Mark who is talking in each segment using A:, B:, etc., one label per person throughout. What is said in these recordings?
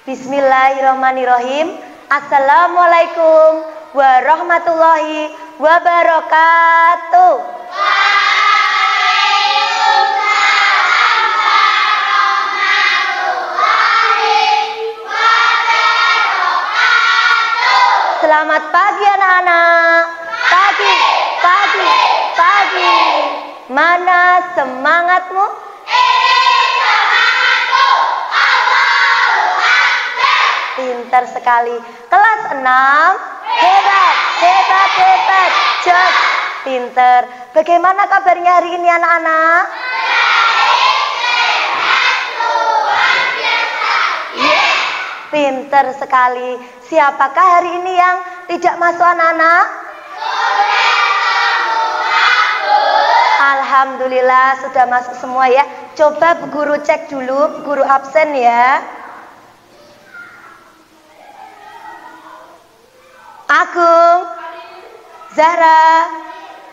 A: Bismillahirrahmanirrahim. Assalamualaikum warahmatullahi wabarakatuh. Selamat pagi anak-anak. Pagi. Mana semangatmu?
B: Semangatku. Allahu Akbar.
A: Pintar sekali. Kelas 6. Hebat. Jos. Pintar. Bagaimana kabarnya hari ini anak-anak? Pintar sekali. Siapakah hari ini yang tidak masuk anak-anak? Alhamdulillah sudah masuk semua ya. Coba Bu Guru cek dulu, Bu Guru absen ya. Agung, Zahra,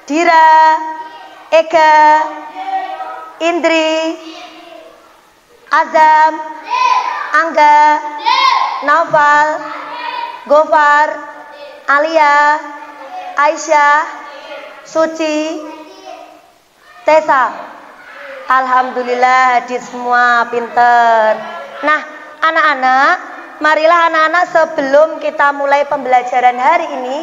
A: Dira, Ega, Indri, Azam, Angga, Naufal, Gofar, Alia, Aisyah, Suci, Tessa. Alhamdulillah hadir semua, pinter. Nah anak-anak, marilah anak-anak sebelum kita mulai pembelajaran hari ini,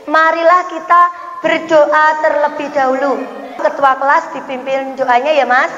A: marilah kita berdoa terlebih dahulu. Ketua kelas dipimpin doanya ya Mas.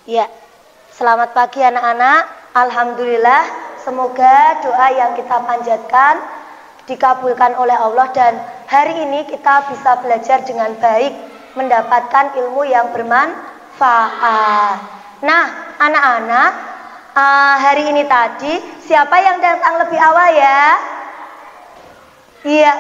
A: Ya, selamat pagi anak-anak. Alhamdulillah, semoga doa yang kita panjatkan dikabulkan oleh Allah dan hari ini kita bisa belajar dengan baik, mendapatkan ilmu yang bermanfaat. Nah, anak-anak, hari ini tadi siapa yang datang lebih awal ya? Iya,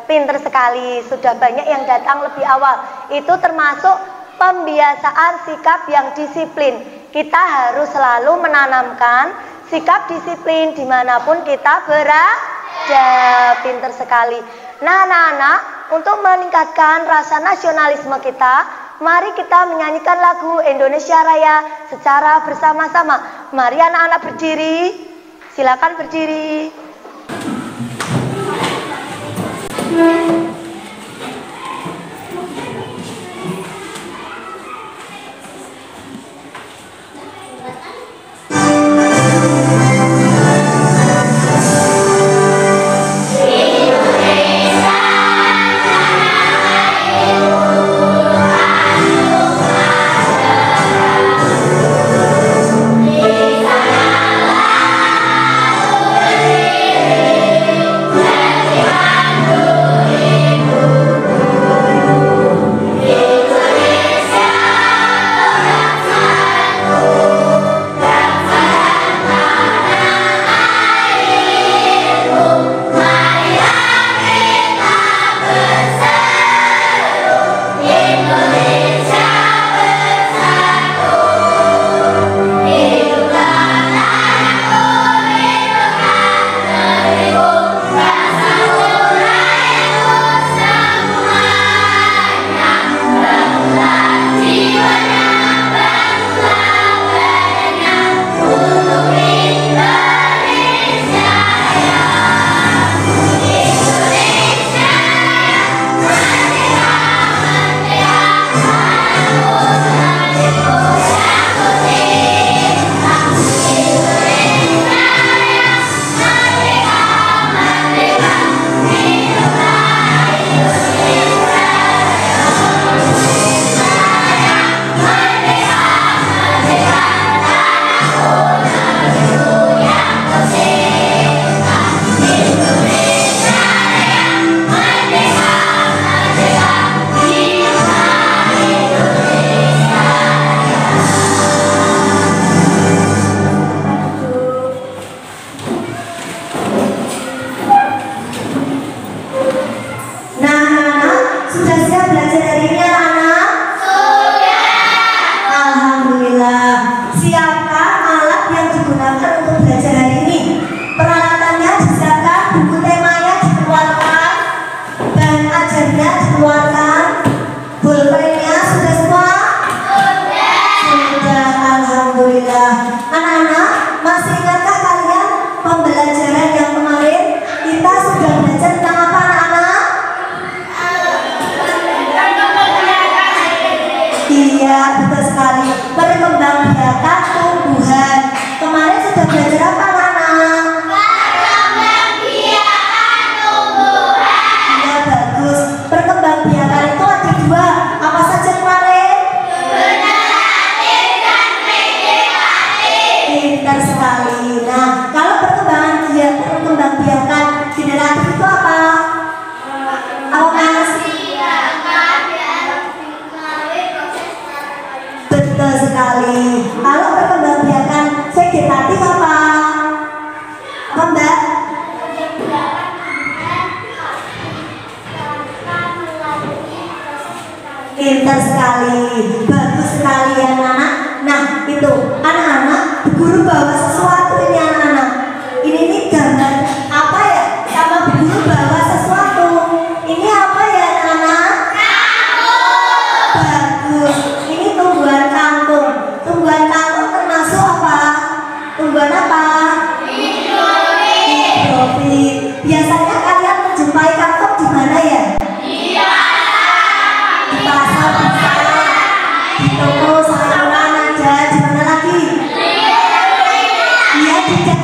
A: pinter sekali. Sudah banyak yang datang lebih awal. Itu termasuk pembiasaan sikap yang disiplin. Kita harus selalu menanamkan sikap disiplin dimanapun kita berada. Pinter sekali. Nah anak-anak, untuk meningkatkan rasa nasionalisme kita, mari kita menyanyikan lagu Indonesia Raya secara bersama-sama. Mari anak-anak berdiri. Silakan berdiri.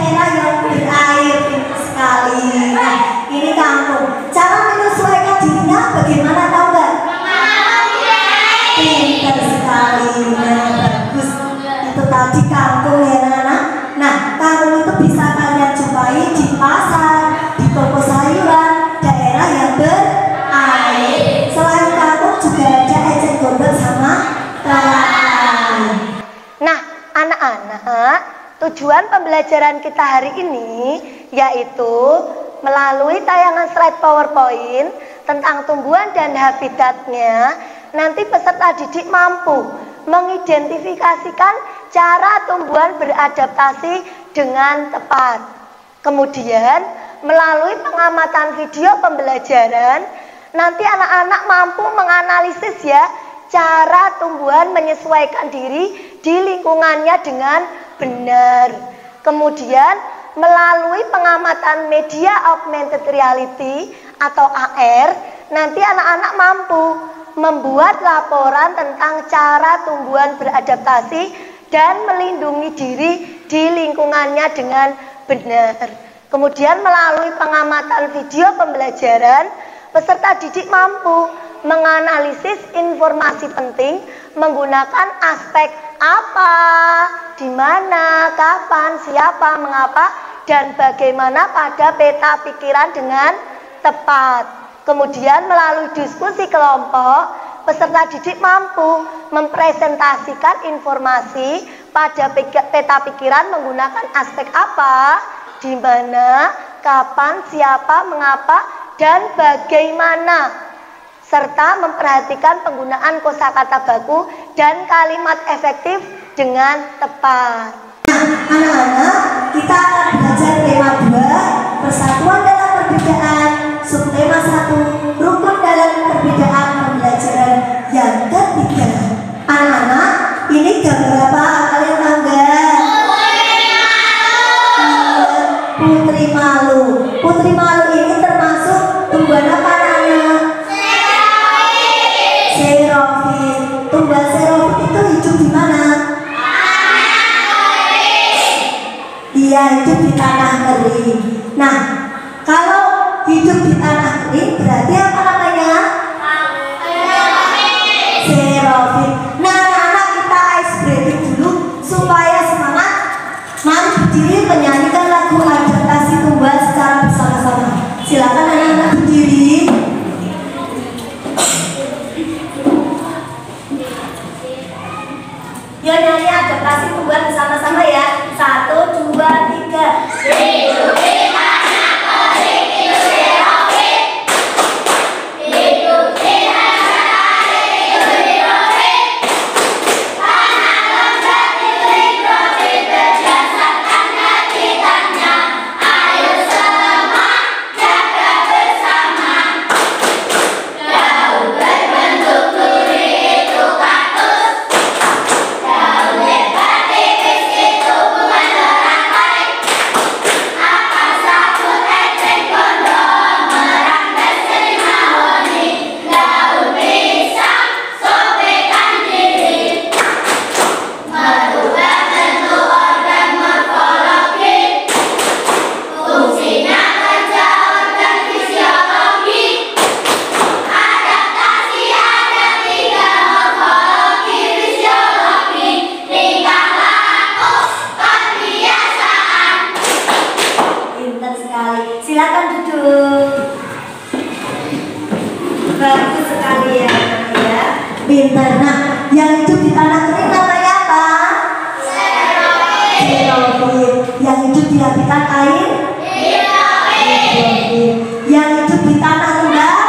C: daerah yang berair sekali. Nah, ini kampung. Cara menyesuaikan dirinya bagaimana, tahu nggak? Pintar sekali. Nah, bagus. Itu tadi kampung ya, Nana. Nah, kampung itu bisa kalian jumpai di pasar, di toko sayuran, daerah yang berair. Selain kampung juga ada eceng gondok sama telaga.
A: Nah, anak-anak, tujuan pembelajaran kita hari ini yaitu melalui tayangan slide PowerPoint tentang tumbuhan dan habitatnya. Nanti peserta didik mampu mengidentifikasikan cara tumbuhan beradaptasi dengan tepat. Kemudian, melalui pengamatan video pembelajaran, nanti anak-anak mampu menganalisis ya cara tumbuhan menyesuaikan diri di lingkungannya dengan benar. Kemudian, melalui pengamatan media augmented reality atau AR, nanti anak-anak mampu membuat laporan tentang cara tumbuhan beradaptasi dan melindungi diri di lingkungannya dengan benar. Kemudian melalui pengamatan video pembelajaran, peserta didik mampu menganalisis informasi penting menggunakan aspek apa, di mana, kapan, siapa, mengapa, dan bagaimana pada peta pikiran dengan tepat. Kemudian melalui diskusi kelompok, peserta didik mampu mempresentasikan informasi pada peta pikiran menggunakan aspek apa, di mana, kapan, siapa, mengapa, dan bagaimana, serta memperhatikan penggunaan kosakata baku dan kalimat efektif dengan tepat.
C: Anak-anak, kita akan belajar tema 2, persatuan dalam perbedaan, subtema 1, rukun dalam perbedaan pembelajaran yang ketiga. Anak-anak, ini gambar apa? Kalian tahu nggak? Putri malu. Putri malu ini termasuk tumbuhan apa, anak-anak? Xerophis. Tumbuhan xerophis itu hidup di mana? Dia hidup di tanah kering. Nah, kalau hidup di tanah kering berarti apa namanya? Xerophis. Nah, anak-anak, kita ice breaking dulu supaya semangat. Mari berdiri menyanyikan lagu adaptasi tumbuhan secara bersama-sama. Silakan anak-anak berdiri. Yuk nyanyi adaptasi tumbuhan bersama-sama ya. 1, 2, 3.
B: Hidup di tanah kering itu xerophis. Hidup di tanah kering itu hidrofit. Tanah lembab itu hidrofit berdasarkan habitatnya. Ayo semua jaga bersama. Daun berbentuk duri itu kaktus. Daun lebar tipis itu bunga teratai. Akar sabut eceng gondok merambat seri mahoni. Daun pisang sobekan diri. Merubah bentuk organ morfologi. Fungsinya kerja organ fisiologi. Adaptasi ada 3, morfologi, fisiologi, tingkah laku, kebiasaan.
C: Pintar sekali. Silakan duduk. Bagus sekali ya, anak ya. Pintar. Nah, yang hidup di tanah kering namanya apa? Xerophis. Yang hidup di habitat air? Hidrofit. Yang hidup di tanah lembab?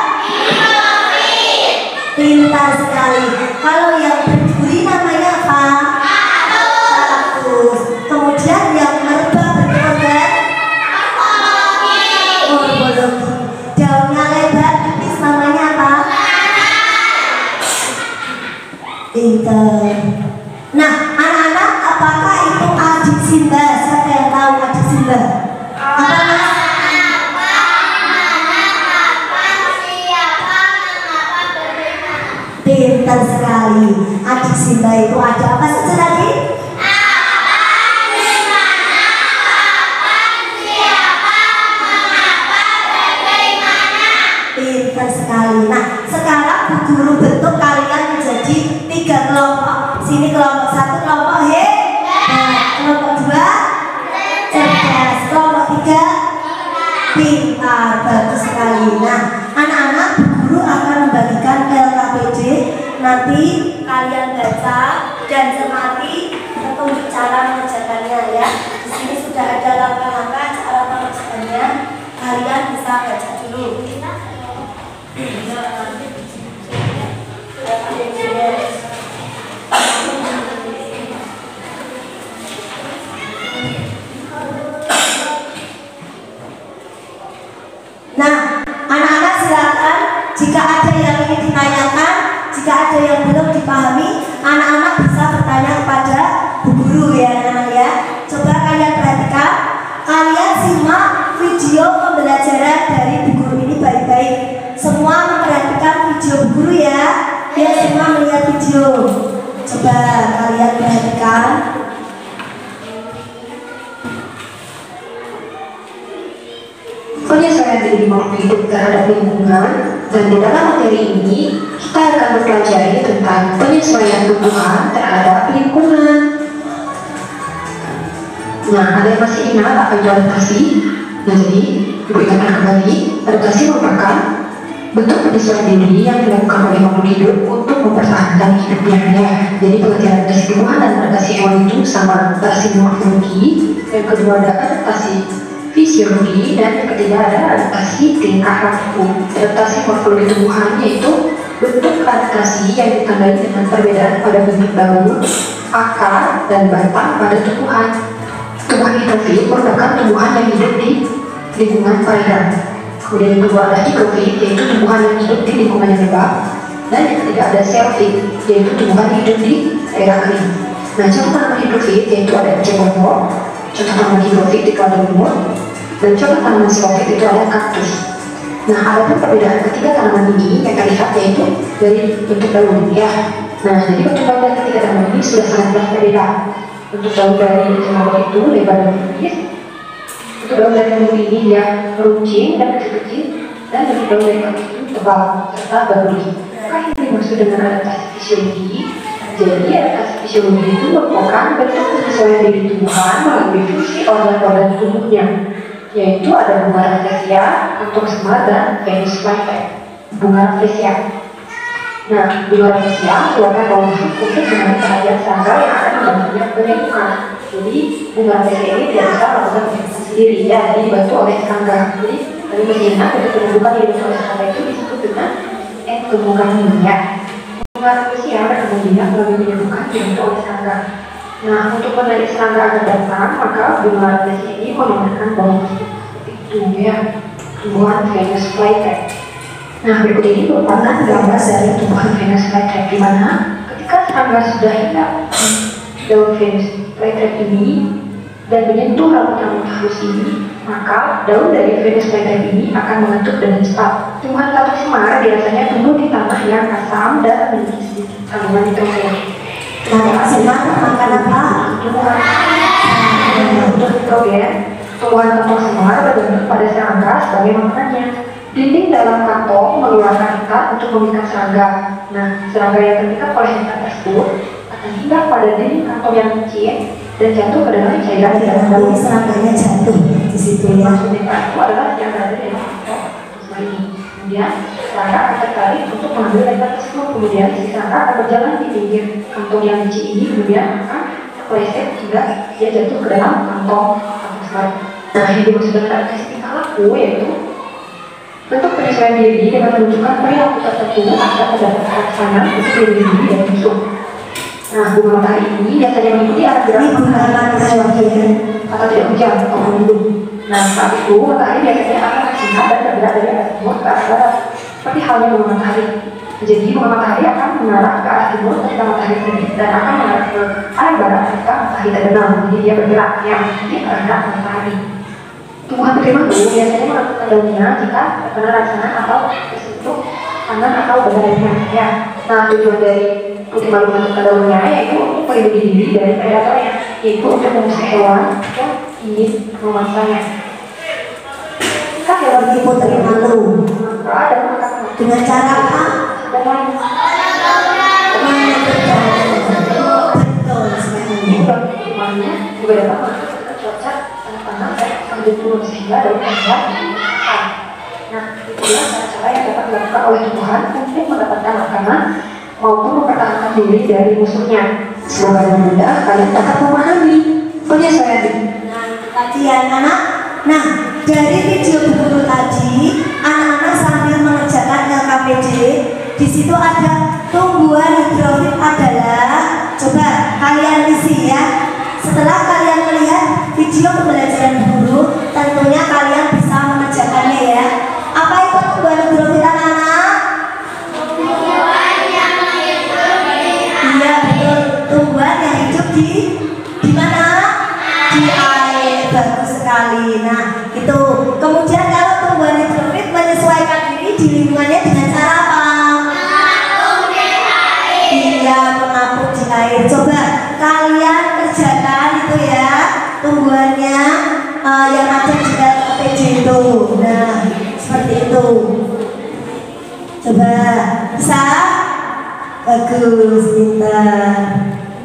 C: Pintar sekali. Kalau yang berduri namanya apa? Kaktus. Kemudian yang merebah berorgan? Morfologi. Daunnya lebar tipis namanya apa? Pintar. Nah, anak-anak, apakah itu adik Simba? Siapa yang tahu adik Simba? Apa, Mas? Pintar sekali. Adik Simba itu ada apa saja tadi? sekali. Nah, sekarang Bu Guru bentuk kalian menjadi 3 kelompok. Sini kelompok 1, kelompok hebat. Kelompok 2, cerdas. Kelompok 3, pintar. Bagus sekali. Nah, anak-anak, Bu Guru akan membagikan LKPD. Nanti kalian baca dan cermati untuk cara mengerjakannya ya. Di sini sudah ada langkah-langkah cara mengerjakannya. Kalian bisa baca dulu. Nah, anak-anak silakan jika ada yang ingin ditanyakan, jika ada yang belum dipahami, anak-anak bisa bertanya kepada Bu Guru ya anak-anak ya. Coba kalian perhatikan, kalian simak video pembelajaran dari Bu Guru ini baik-baik. Semua memperhatikan video Bu Guru ya. Ya, semua melihat video. Coba kalian perhatikan.
D: Penyesuaian diri makhluk hidup terhadap lingkungan, dan di dalam materi ini kita akan mempelajari tentang penyesuaian tumbuhan terhadap lingkungan. Nah, ada yang masih ingat apa itu adaptasi? Nah, jadi Ibu ingatkan kembali, adaptasi merupakan bentuk penyesuaian diri yang dilakukan oleh makhluk hidup untuk mempertahankan hidupnya. Ya, jadi pengertian adaptasi tumbuhan dan adaptasi hewan itu sama, adaptasi morfologi, yang kedua ada adaptasi fisiologi, dan yang ketiga ada adaptasi tingkah laku. Adaptasi morfologi tumbuhan yaitu bentuk adaptasi yang ditandai dengan perbedaan pada bentuk daun, akar, dan batang pada tumbuhan. Tumbuhan hidrofit merupakan tumbuhan yang hidup di lingkungan perairan. Kemudian yang kedua ada higrofit, yaitu tumbuhan yang hidup di lingkungan yang lembab. Dan yang ketiga ada xerofit, yaitu tumbuhan yang hidup di daerah kering. Nah, contoh tanaman hidrofit yaitu ada cemolok, contoh tanaman higrofit itu ada lumut, dan contoh tanaman xerofit itu ada kaktus. Nah, ada pun perbedaan ketiga tanaman ini yang terlihat yaitu dari bentuk daun ya. Nah, jadi bentuk daun dari ketiga tanaman ini sudah sangat jelas berbeda. Bentuk daun dari cemolok itu lebar dan tipis. Bentuk daun dari lumut ini dia meruncing dan kecil-kecil, dan bentuk daun dari kaktus itu tebal serta beruri. Apakah ini dimaksud dengan adaptasi fisiologi? Jadi adaptasi fisiologi itu merupakan bentuk penyesuaian diri tumbuhan melalui fungsi organ-organ tubuhnya, yaitu ada bunga rafflesia, kantong semar, dan Venus flytrap. Bunga rafflesia. Nah, bunga rafflesia merupakan bawang khusus dengan perhatian serangga yang akan membantunya penyembuhan. Jadi bunga rafflesia ini tidak bisa melakukan penyembuhan sendiri ya, jadi dibantu oleh serangga. Jadi kami mengingat untuk penyembuhan yang dibantu oleh serangga itu disebut dengan entomogami ya. Bunga rafflesia berkepentingan melalui penyembuhan dibantu oleh serangga. Nah, untuk menarik serangga agar datang, maka bunga rafflesia ini menggunakan bawang seperti itu ya, tumbuhan Venus flytrap. Nah, berikut ini merupakan gambar dari tumbuhan Venus flytrap, di mana ketika serangga sudah hidup daun Venus flytrap ini dan menyentuh rambut-rambut halus ini, maka daun dari Venus flytrap ini akan mengetuk dengan cepat. Tumbuhan kantong semar biasanya tumbuh di tanah yang asam dan memiliki sedikit kandungan nitrogen.
C: Nah, semar makan apa?
D: Tumbuhan untuk nitrogen, tumbuhan kantong semar berbentuk pada serangga sebagai makanannya. Dinding dalam kantong mengeluarkan ikat untuk memikat serangga. Nah, serangga yang terikat oleh ikat tersebut akan hinggap pada dinding kantong yang kecil dan jatuh ke dalam cairan di dalam daun.
C: Serangganya jatuh di situ ya.
D: Maksudnya itu adalah yang berada di dalam kantong semar ini. Kemudian serangga akan tertarik untuk mengambil ikat tersebut. Kemudian si serangga akan berjalan di pinggir kantong yang kecil ini, kemudian akan terpeleset hingga dia jatuh ke dalam kantong semar. Nah, yang dimaksud dengan adaptasi tingkah laku yaitu bentuk penyesuaian diri dengan menunjukkan perilaku tertentu agar terdapat rasa untuk dilindungi dari musuh. Nah, bunga matahari ini biasanya mengikuti arah gerak matahari atau tidak hujan atau mendung. Nah, saat itu matahari biasanya akan tersingat dan bergerak dari arah timur ke arah barat, seperti halnya bunga matahari. Jadi bunga matahari akan mengarah ke arah timur ketika matahari terbit dan akan mengarah ke arah barat ketika matahari terbenam. Jadi dia bergerak yang mengikuti arah matahari. Tumbuhan primatu biasanya melakukan daunnya jika terkena rangsangan atau tersentuh tangan atau badannya ya. Nah, tujuan dari putih malu menentukan daunnya yaitu untuk melindungi diri dari predatornya, yaitu untuk mengusir hewan yang ingin memangsanya. Jika hewan
C: Putih malu
D: dan makan
C: dengan cara
D: turun sehingga daun tumbuhan besar. Nah, itulah cara-cara yang dapat dilakukan oleh tumbuhan untuk mendapatkan makanan maupun mempertahankan diri dari musuhnya. Semoga dengan mudah kalian dapat memahami penyesuaian diri.
C: Tadi anak-anak, nah dari video guru tadi, anak-anak sambil mengerjakan LKPD, di situ ada tumbuhan hidrofit adalah, coba kalian isi ya. Setelah kalian melihat video pembelajaran guru, tentunya kalian bisa mengerjakannya ya. Apa itu tumbuhan hidrofit anak-anak? Iya betul, tumbuhan yang hidup di mana? Di air. Bagus sekali. Nah itu. Kemudian kalau tumbuhan hidrofit menyesuaikan diri di lingkungannya dengan cara apa? Mengapung di air. Iya, mengapung di air. Coba kalian kerjakan itu ya, tumbuhannya yang ada di LKPD itu. Nah seperti itu. Coba bisa? Bagus, pintar.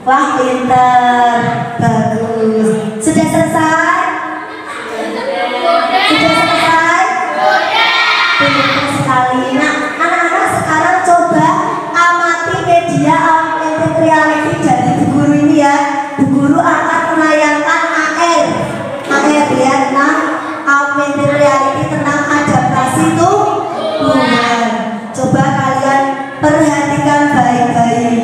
C: Wah pintar, bagus. Sudah selesai? Sudah selesai? Pintar sekali. Nah anak-anak sekarang coba amati media augmented reality dari Bu Guru ini ya. Bu Guru akan menayangkan AR ya, tentang augmented reality tentang adaptasi tumbuhan. Coba kalian perhatikan baik-baik.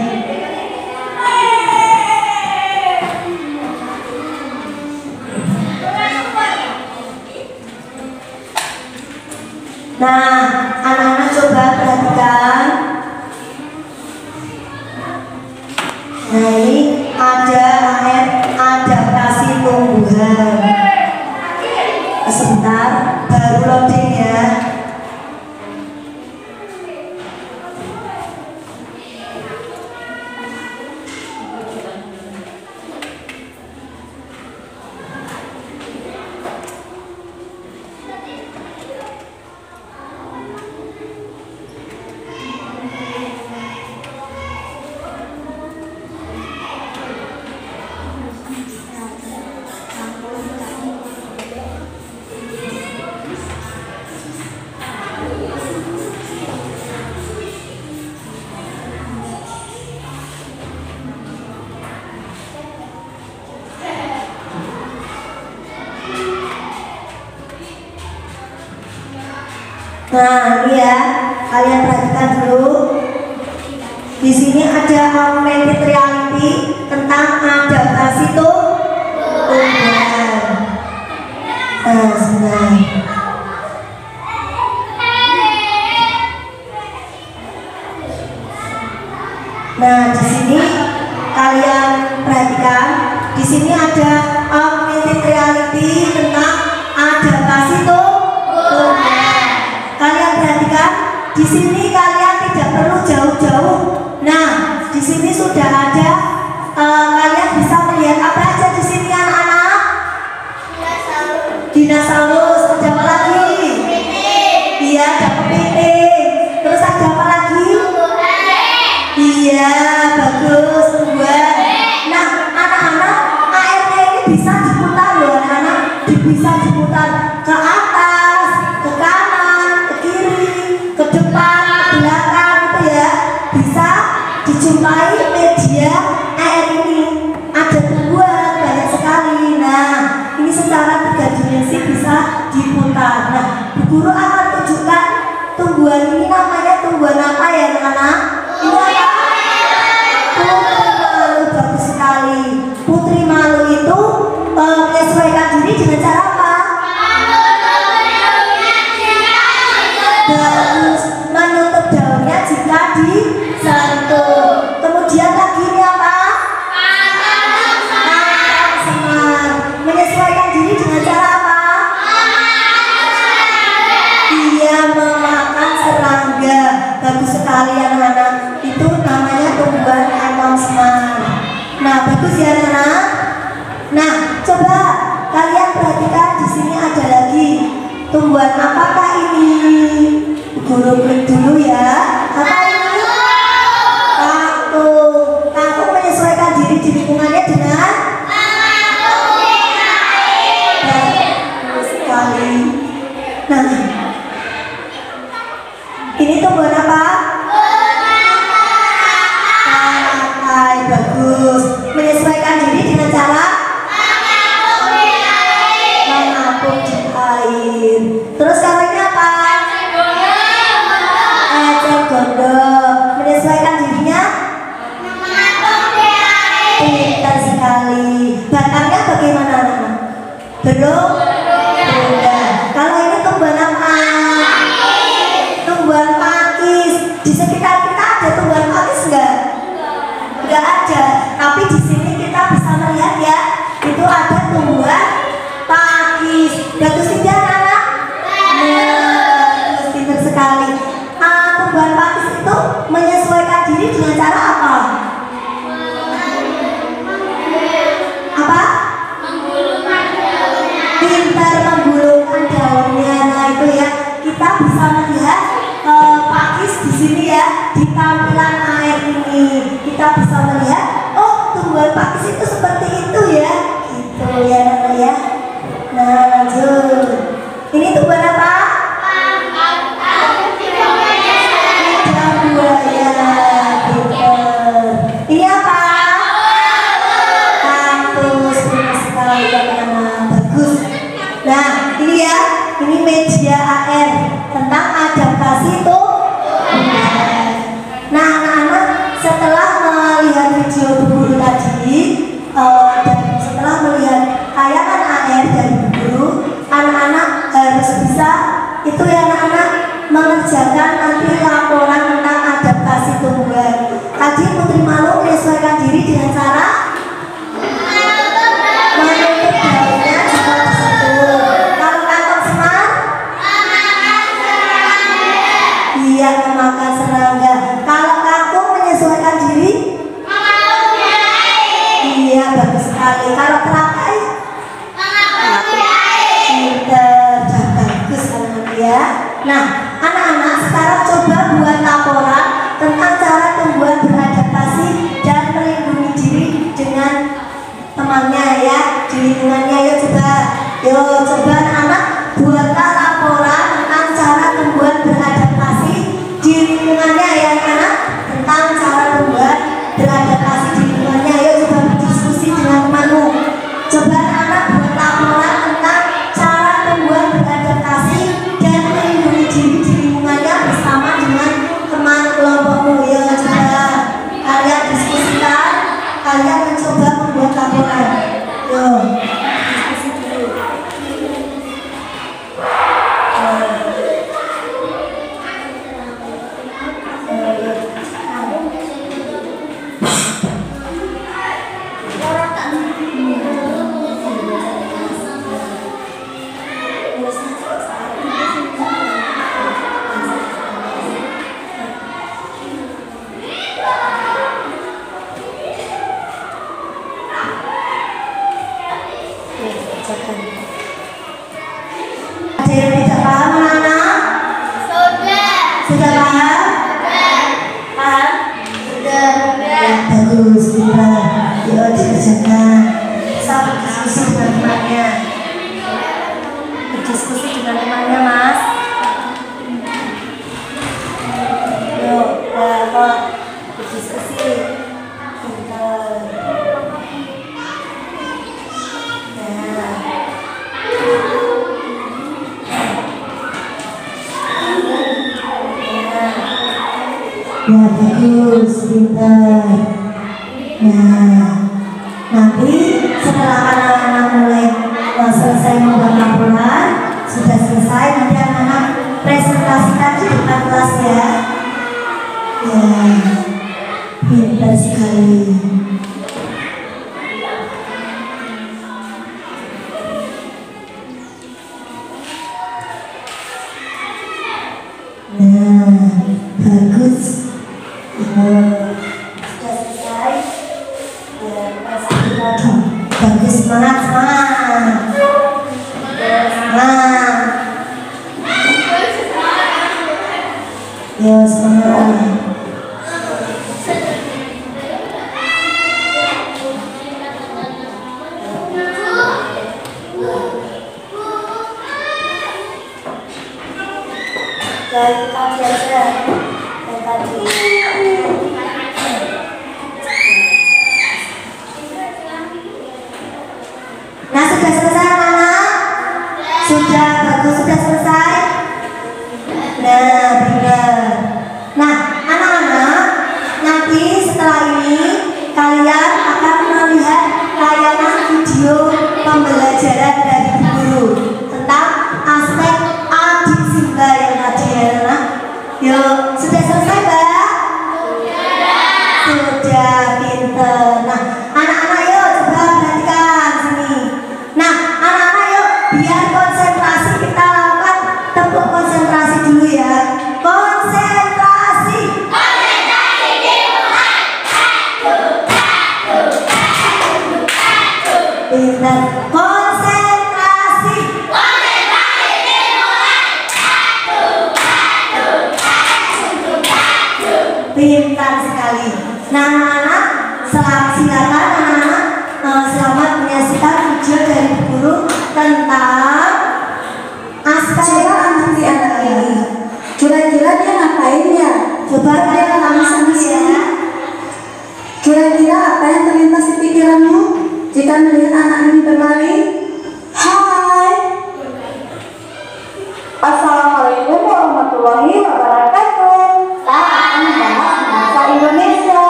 C: Nah, anak-anak coba perhatikan. Nah, ini ada adaptasi tumbuhan. Sebentar, baru loading ya. Nah, ini ya, kalian perhatikan dulu. Di sini ada augmented reality tentang adaptasi tumbuhan. Nah, sebentar. Nah, di sini kalian perhatikan. Di sini ada augmented reality tentang adaptasi tumbuhan. Kalian perhatikan, di sini kalian tidak perlu jauh-jauh. Nah, di sini sudah ada. Kalian bisa melihat apa aja di sini anak-anak? Dinosaurus. Ada apa lagi? Iya, ada kepiting. Terus ada apa lagi? Iya, bagus, tumbuhan. Nah, anak-anak, AR-nya ini bisa diputar loh anak-anak. Bisa diputar ke atas, ke kanan, ke kiri, ke depan, ke belakang gitu ya. Bisa dijumpai media AR ini. Ada tumbuhan banyak sekali. Nah, ini secara 3 dimensi bisa diputar. Nah, Bu Guru akan tunjukkan tumbuhan ini namanya tumbuhan apa ya anak-anak? Ini apa? Putri malu. Bagus sekali. Putri malu itu menyesuaikan diri dengan cara apa? Bagus, menutup daunnya jika disentuh. Kemudian lagi ini apa? Makan semar. Menyesuaikan diri dengan cara apa? Iya, memakan serangga. Bagus sekali anak-anak. Itu namanya tumbuhan emon semar. Nah, bagus ya anak-anak. Nah, coba kalian perhatikan di sini ada lagi tumbuhan apakah ini? Guru klik dulu ya. Apa ini? Kangkung. Kangkung menyesuaikan diri di lingkungannya dengan bagus sekali. Nah, ini tumbuhan apa? Teratai, bagus. Menyesuaikan diri dengan cara mengapung di air. Terus kalau ini apa? Eceng gondok. Menyesuaikan dirinya? Pintar sekali. Batangnya bagaimana anak-anak? Belum? Kalau ini tumbuhan apa? Tumbuhan pakis. Di sekitar kita ada tumbuhan pakis enggak? Enggak ada. Tapi di sini kita bisa melihat ya, itu ada tumbuhan pakis. Bagus tidak anak? Bagus, pintar sekali. Tumbuhan pakis itu menyesuaikan diri dengan cara apa? Apa? Pintar menggulungkan daunnya. Nah itu ya, kita bisa melihat pakis di sini ya, di tampilan air ini kita bisa melihat, oh tumbuhan pakis itu seperti itu ya, gitu ya Nana ya. Nah lanjut, ini tumbuhan apa? Lidah buaya. Pintar. Ini apa? Kaktus. Benar sekali teman-teman, bagus. Nah ini ya, ini media AR tentang adaptasi tumbuhan. Nah anak-anak, setelah melihat video Bu Guru tadi dan setelah melihat tayangan AR dari Bu Guru, anak-anak harus bisa itu ya anak-anak mengerjakan nanti laporan tentang adaptasi tumbuhan. Tadi Putri Malu menyesuaikan diri dengan cara menutup daunnya jika tersebut. Kalau kantong semar, iya memakan serangga. Kalau kangkung menyesuaikan diri, iya bagus sekali. Kalau teratai, pinter, bagus anak-anak ya. Nah anak-anak sekarang coba buat laporan tentang cara tumbuhan beradaptasi dan melindungi diri dengan temannya ya, di lingkungannya. Yuk coba, anak-anak buatlah laporan tentang cara tumbuhan beradaptasi di lingkungannya ya anak, tentang cara tumbuhan beradaptasi di lingkungannya. Yuk coba berdiskusi dengan temanmu. Coba anak buat laporan tentang cara tumbuhan beradaptasi dan melindungi diri di lingkungannya bersama dengan teman kelompokmu. Ya coba kalian diskusikan, kalian mencoba membuat laporan. Yuk diskusi dulu. Ada yang tidak paham anak-anak? Sudah paham? Paham? Sudah. Ya, bagus, pintar. Yuk dikerjakan. Bisa berdiskusi dengan temannya. Berdiskusi dengan temannya mas. Yuk, berdiskusi. Pintar. Ya bagus, pintar. Nah, nanti setelah anak-anak mulai selesai membuat laporan, sudah selesai, nanti anak-anak presentasikan di depan kelas ya. Ya, pintar sekali. Nah, bagus. Sudah selesai. Ya, pasti lagi. Bagus, semangat, semangat. Semangat. Ya, semangat. Baik, biasa. Dan tadi. Nah, sudah selesai anak-anak? Sudah, bagus, sudah selesai? Nah, benar. Nah, anak-anak, nanti setelah ini kalian akan melihat tayangan video pembelajaran dari guru tentang aspek adik Simba yang tadi ya, anak. Yuk, sudah selesai, Mbak? Sudah, pinter. Nah, anak-anak yuk coba perhatikan sini. Nah, anak-anak yuk biar konsentrasi kita lakukan tepuk konsentrasi dulu ya. Konsentrasi.
B: Konsentrasi dimulai.
C: Pinter. Konsentrasi.
B: Konsentrasi dimulai.
C: Pintar sekali. Nah, anak-anak, silakan anak-anak selamat menyaksikan video dari guru tentang aspek adik anak ini.
E: Kira-kira dia ngapain ya?
C: Coba kalian langsung ya.
E: Kira-kira apa yang terlintas di pikiranmu jika melihat anak ini berlari? Hai. Assalamualaikum warahmatullahi wabarakatuh. Kita akan membahas bahasa Indonesia.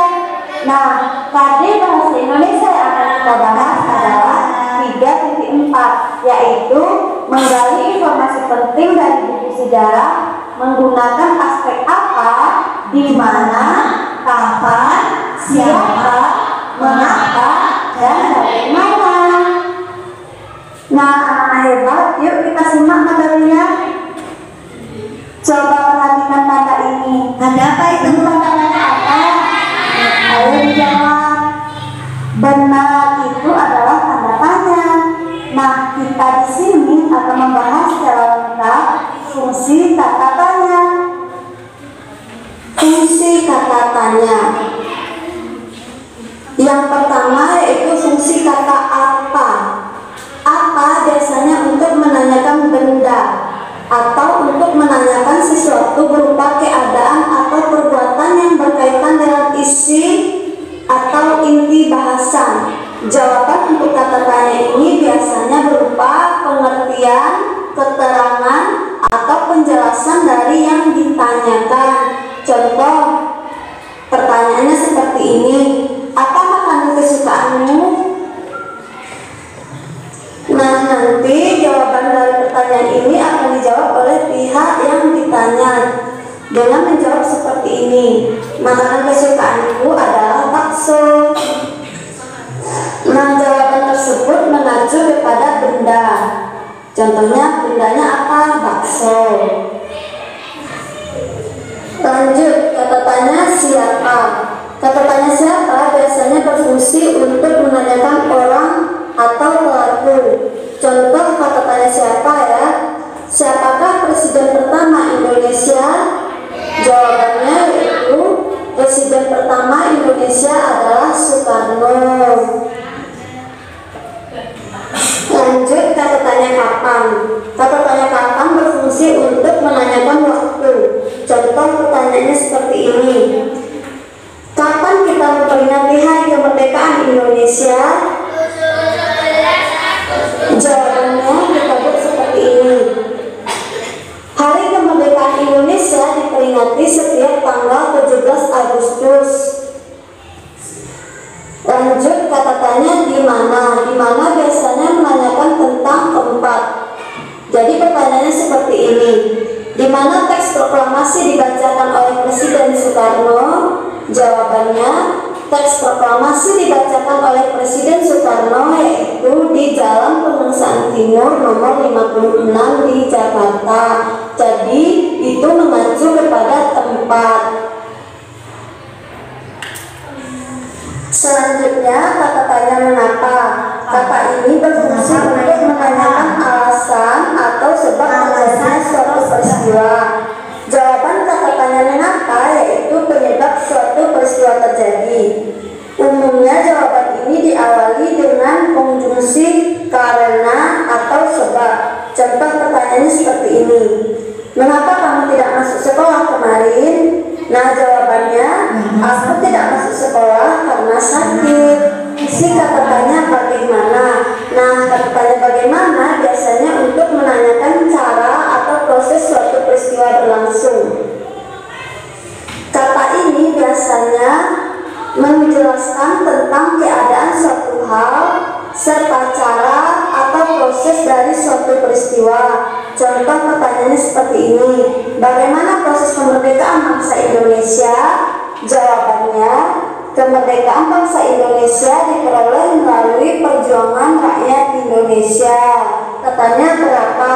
E: Nah, tadi bahasa Indonesia yang akan kita bahas adalah 3.4, yaitu menggali informasi penting dari buku sejarah menggunakan aspek apa, di mana, kapan, siapa, mengapa, dan bagaimana. Nah, anak-anak hebat, yuk kita simak materinya. Coba perhatikan tanda ini.
C: Tanda apa itu?
E: Tanda-tanda apa? Ayo dijawab. Benar, itu adalah tanda tanya. Nah, kita di sini akan membahas secara lengkap fungsi kata tanya. Fungsi kata tanya. Yang pertama yaitu fungsi kata apa. Apa biasanya untuk menanyakan benda atau untuk menanyakan sesuatu berupa keadaan atau perbuatan yang berkaitan dengan isi atau inti bahasan. Jawaban untuk kata tanya ini biasanya berupa pengertian, keterangan, atau penjelasan dari yang ditanyakan. Contoh, pertanyaannya seperti ini. Apa makanan kesukaanmu? Nah, nanti jawaban dari pertanyaan ini akan dijawab oleh pihak yang ditanya dengan menjawab seperti ini. Makanan kesukaanku adalah bakso. Nah, jawaban tersebut mengacu kepada benda. Contohnya, bendanya apa? Bakso. Lanjut, kata tanya siapa. Kata tanya siapa biasanya berfungsi untuk menanyakan orang atau pelaku. Contoh kata tanya siapa ya. Siapakah presiden pertama Indonesia? Jawabannya yaitu presiden pertama Indonesia adalah Soekarno. Lanjut, kata tanya kapan. Kata tanya kapan berfungsi untuk menanyakan waktu. Contoh pertanyaannya seperti ini. Kapan kita memperingati Hari Kemerdekaan Indonesia? Jawabannya kita buat seperti ini. Hari Kemerdekaan Indonesia diperingati setiap tanggal 17 Agustus. Lanjut, kata tanya di mana. Di mana biasanya menanyakan tentang tempat. Jadi pertanyaannya seperti ini. Di mana teks proklamasi dibacakan oleh Presiden Soekarno? Jawabannya, teks proklamasi dibacakan oleh Presiden Soekarno yaitu di Jalan Pegangsaan Timur nomor 56 di Jakarta. Jadi itu mengacu kepada tempat. Selanjutnya, kata tanya mengapa. Kata ini berfungsi untuk menanyakan alasan atau sebab terjadinya suatu peristiwa. Jawaban kata tanya mengapa yaitu penyebab suatu peristiwa terjadi. Umumnya jawaban ini diawali dengan konjungsi karena atau sebab. Contoh pertanyaannya seperti ini. Mengapa kamu tidak masuk sekolah kemarin? Nah, jawabannya, aku tidak masuk sekolah karena sakit. Si kata tanya bagaimana? Nah, kata tanya bagaimana biasanya untuk menanyakan cara atau proses suatu peristiwa berlangsung. Kata ini biasanya menjelaskan tentang keadaan suatu hal serta cara atau proses dari suatu peristiwa. Contoh pertanyaannya seperti ini: bagaimana proses kemerdekaan bangsa Indonesia? Jawabannya, kemerdekaan bangsa Indonesia diperoleh melalui perjuangan rakyat Indonesia. Katanya berapa?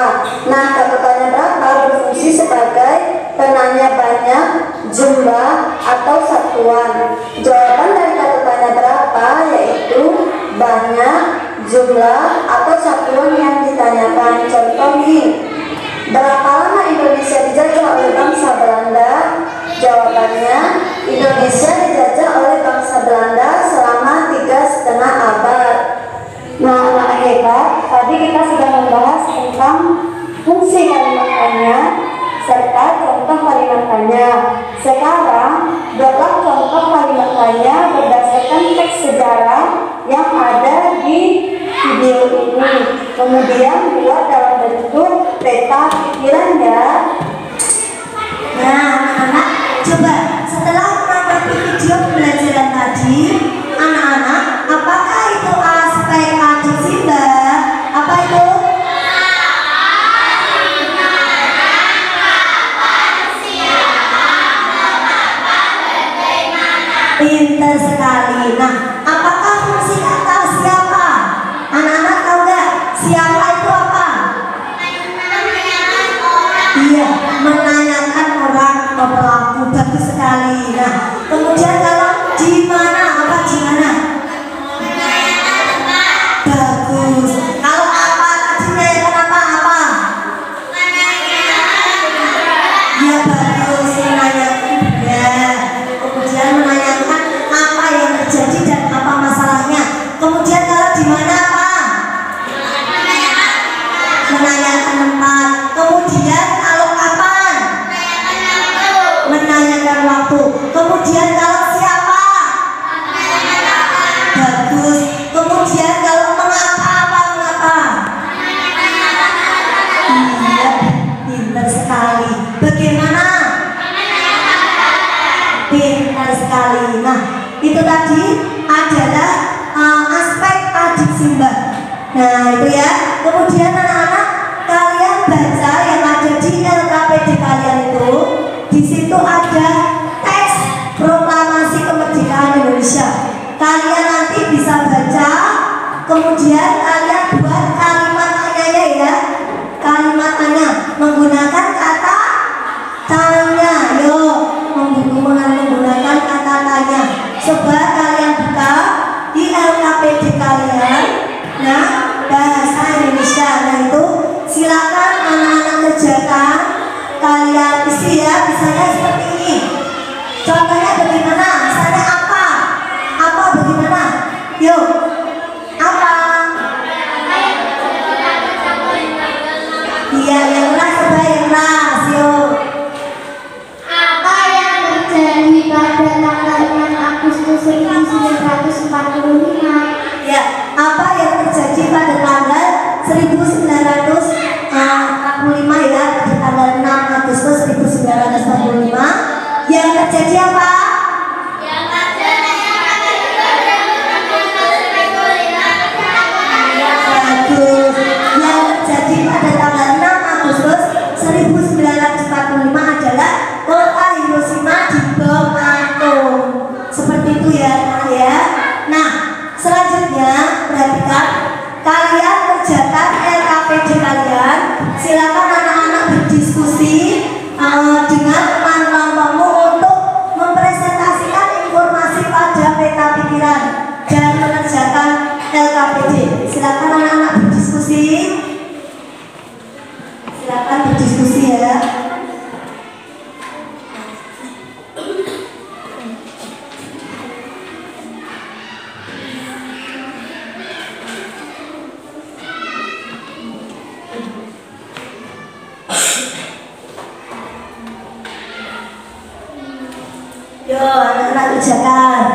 E: Nah, kata tanya berapa berfungsi sebagai penanya banyak, jumlah, atau satuan. Jawaban dari kata tanya berapa yaitu banyak, jumlah, atau satuan yang ditanyakan. Contoh nih, berapa lama Indonesia dijajah oleh bangsa Belanda? Jawabannya, Indonesia dijajah oleh bangsa Belanda selama 3,5 abad. Nah, anak hebat, tadi kita sudah membahas tentang fungsi kalimat tanya serta contoh kalimat tanya. Sekarang, buatlah contoh kalimat tanya berdasarkan teks sejarah yang ada di video ini. Kemudian buat dalam bentuk peta pikiran ya.
C: Nah, anak-anak, coba setelah mengamati video pembelajaran tadi, anak-anak, apakah itu aspek adik Simba? Apa itu? Pintar sekali. Nah, apakah fungsi kata siapa? Anak-anak tahu nggak? Siapa itu apa? Iya, menanyakan orang atau pelaku. Bagus sekali. Nah, kemudian kalau di mana? Apa di mana? Bagus. Kalau apa tadi menanyakan apa? Ya, bagus. Menanyakan ya. Kemudian menanyakan apa yang terjadi dan apa masalahnya. Kemudian kalau di mana apa? Menanyakan tempat. Kemudian kalau kapan? Menanyakan waktu. Kemudian kalau siapa? Bagus. Kemudian kalau mengapa apa mengapa? Iya, pintar sekali. Bagaimana? Pintar sekali. Nah, itu tadi adalah aspek adik Simba. Nah, itu ya. Kemudian anak-anak, kalian baca yang ada di LKPD kalian itu. Di situ ada teks proklamasi kemerdekaan Indonesia. Kalian nanti bisa baca. Kemudian kalian buat kalimat tanyanya ya. Kalimat tanya menggunakan kata tanya. Yuk, menggunakan kata tanya. Coba kalian buka di LKPD kalian. Nah, bahasa Indonesia. Nah, itu silakan anak-anak kerjakan. Kalian isi ya, misalnya seperti ini. Contohnya bagaimana? Misalnya apa? Apa bagaimana? Yuk, apa? Iya, yang keras, coba yang keras. Yuk.
B: Apa yang terjadi pada tanggal 6 Agustus 1945?
C: Ya, apa yang terjadi pada tanggal 1945 ya, pada tanggal 6 Agustus 1945? Yang terjadi apa? Bagus. Yang terjadi pada tanggal 6 Agustus 1945 adalah kota Hiroshima dibom atom. Seperti itu ya, ya. Nah, selanjutnya perhatikan, kalian kerjakan LKPD kalian. Silakan anak-anak berdiskusi dengan teman kelompokmu untuk mempresentasikan informasi pada peta pikiran dan mengerjakan LKPD. Silakan anak-anak berdiskusi. Silakan berdiskusi ya. Yo, anak-anak kerjakan.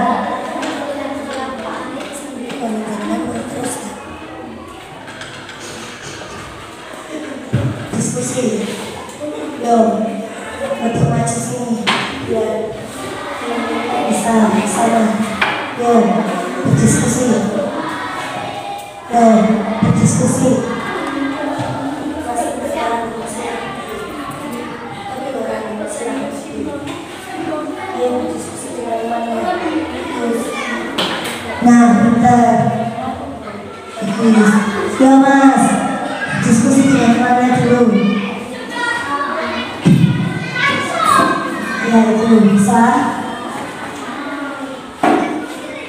C: Diskusi. Yo, untuk maju sini. Biar bisa sama. Yo, berdiskusi. Yo, berdiskusi. Nah, bentar. Yo mas, diskusi dengan mana dulu? Ya itu bisa.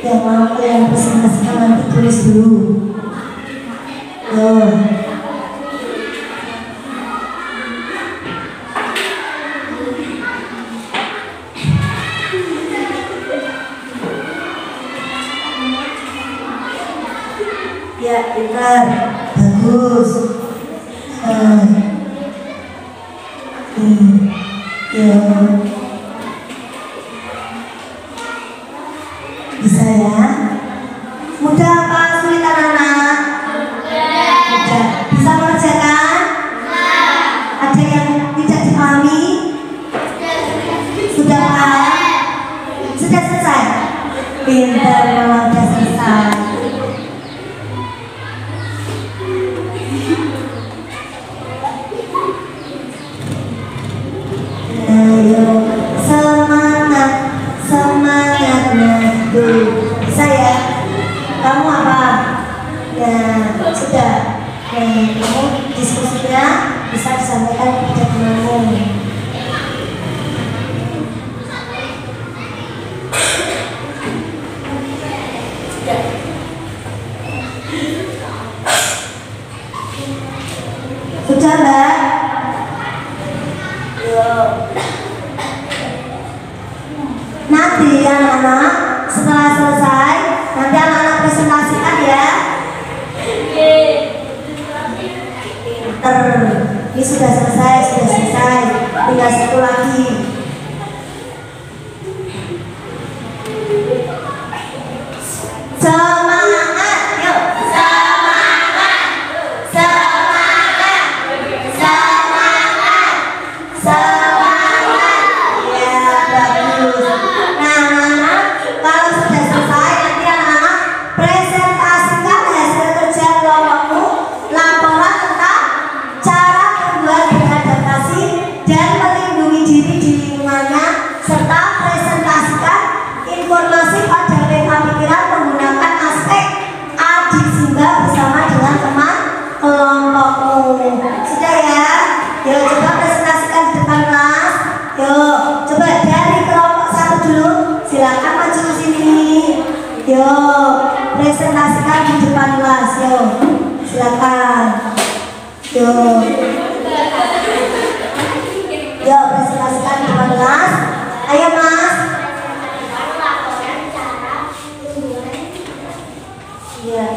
C: Yang mau yang presentasikan nanti tulis dulu. Yo. Ya, pintar, bagus. Ya, bisa ya. Mudah apa sulit anak-anak? Mudah. Bisa mengerjakan? Ada yang tidak dipahami? Sudah paham? Sudah selesai? Pintar, malah sudah selesai. Bisa ya? Kamu apa? Ya, sudah. Kamu diskusinya bisa disampaikan kepada temanmu. Sudah, Mbak? Yuk. Nanti anak-anak setelah selesai, nanti anak-anak presentasikan ya. Pinter. Ini sudah selesai, tinggal satu lagi. Semangat, yuk. Semangat. Semangat. Semangat. Semangat. Ya, bagus. Nah, kalau sudah selesai, nanti anak-anak presentasikan hasil kerja kelompokmu, laporan tentang cara membuat beradaptasi dan melindungi diri di lingkungannya, serta presentasikan informasi pada pikiran menggunakan aspek adisimba bersama dengan teman kelompokmu. Sudah ya? Yuk, coba presentasikan di depan kelas. Yuk, coba dari kelompok satu dulu. Silakan maju ke sini. Yo, presentasikan di depan kelas. Yo, silakan. Yo, presentasikan di depan kelas. Ayo mas. Iya,